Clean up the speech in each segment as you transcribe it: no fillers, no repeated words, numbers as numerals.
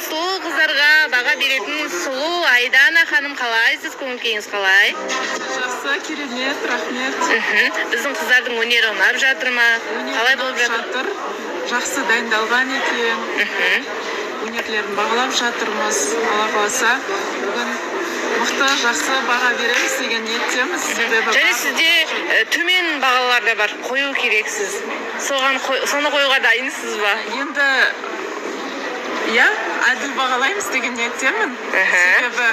сұлу қыздарға баға беретін сұлу Айдана ханым қалайсыз? Көңіл-күйіңіз қалай? Жақсы, керемет, рахмет. Біздің қыздардың өнері ұнап жатыр ма? Қалай болып жатыр? Жақсы дайындалған екен. Өнерлерін бағалап жатырмыз. Алла қаласа, бүгін мықты жақсы баға береміз деген ниеттеміз. Және сізде төмен бағалар да бар, қою керексіз. Соны қоюға дайынсыз ба? Енді әділ бағалаймыз деген ниеттемін. Себебі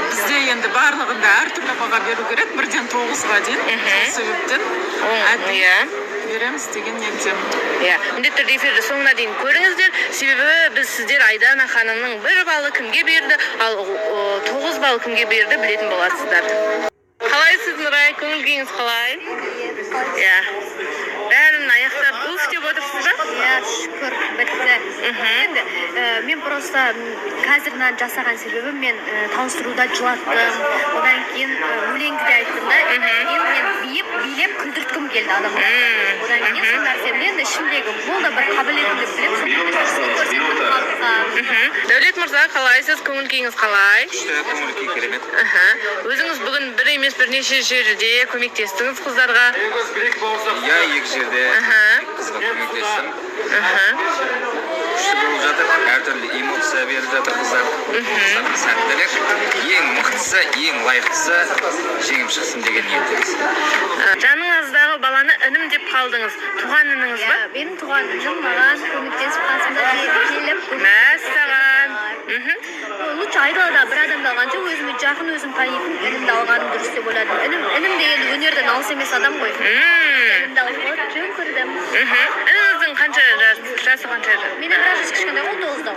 бізде енді барлығында әртүрлі баға беру керек, 1-ден 9-ға дейін. Себептен әділ береміз деген ниеттемін. Міндетті түрде эфирді соңына дейін көріңіздер. Себебі біз сіздер Айдана ханымның 1 баллы кімге берді, ал 9 балл кімге берді білетін боласыздар. Қалайсыз, Нұрай? Көңіл-күйіңіз қалай? Бәрін аяқтап уф деп отырсыз ба? Шүкір, бітті. Енді мен просто қазірнан жасаған себебім мен таныстыруда жылаттым. Одан кейін өлеңді де айттым да. Енді мен билеп күлдірткім келді адамға. Одан кейін сол нәрсені енді ішімдегі бұл да бір қабілетімді біліп, соны көрсеттім халыққа. Дәулет мырза, қалайсыз? Көңіл-күйіңіз қалай? Күшті, көңіл-күй керемет. Өзіңіз бүгін бір емес бірнеше жерде көмектестіңіз қыздарға? Екі жерде қызға көмектестім. Күшті болып жатыр, әртүрлі эмоция беріп жатыр қыздар. Сәттілік, ең мықтысы, ең лайықтысы жеңіп шықсын деген ниеттеміз. Жаныңыздағы баланы інім деп қалдыңыз. Туған ініңіз ба? Менің туған інім маған көмектесіп қасымда келіп. Мәссаған. Лучше айдалада бір адамды алғанша өзіме жақын, өзім танитын інімді алғаным дұрыс деп ойладым. Інім де енді өнерден алыс емес адам ғой. Інімді алып қалып жөн көрдім. Ініңіздің қанша жасы қанша? Менен біраз жас кішкентай, 19-да.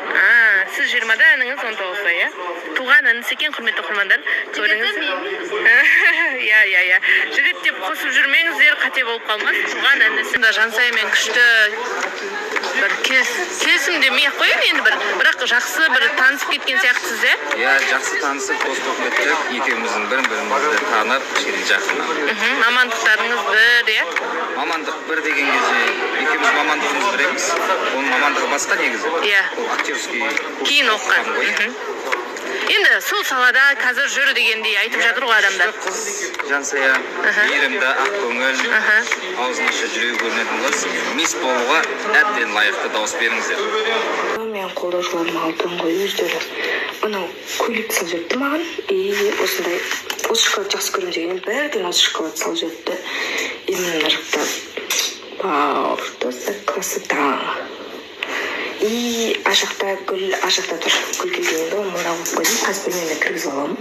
Сіз 20-да, ініңіз 19-да, иә? Туған інісі екен, құрметті оқырмандар. Жігіті мен. Жігіт деп қосып жүрмеңіздер, қате болып қалмас. Туған інісі. Жансаймен күшті бір келісім демей-ақ қояйын енді бірақ жақсы бір танысып кеткен сияқтысыз, иә? Жақсы танысып, дос болып кеттік. Екеуміздің бірін-бірімізді танып, кішкене жақын. Мамандықтарыңыз бір, иә? Мамандық бір деген кезде екеуміз мамандығымыз бір емес. Оның мамандығы басқа негізі. Ол актерский. Кейін оқыған. Енді сол салада қазір жүр дегендей айтып жатыр ғой адамдар. Қыз Жансая, мейірімді, ақкөңіл, аузын аша жүрегі көрінетін қыз. Мисс болуға әбден лайықты дауыс беріңіздер. Мен қолдаушыларыма айтам ғой, өздері анау көйлек салып жатты маған, осындай осы шоколад жақсы көремін деген бәрден осы шоколад салып жатты. Мына жақта просто красота. Ашақта гүл келгенде оны мына қойып қойдым, қазір бөлмеме кіргізіп аламын.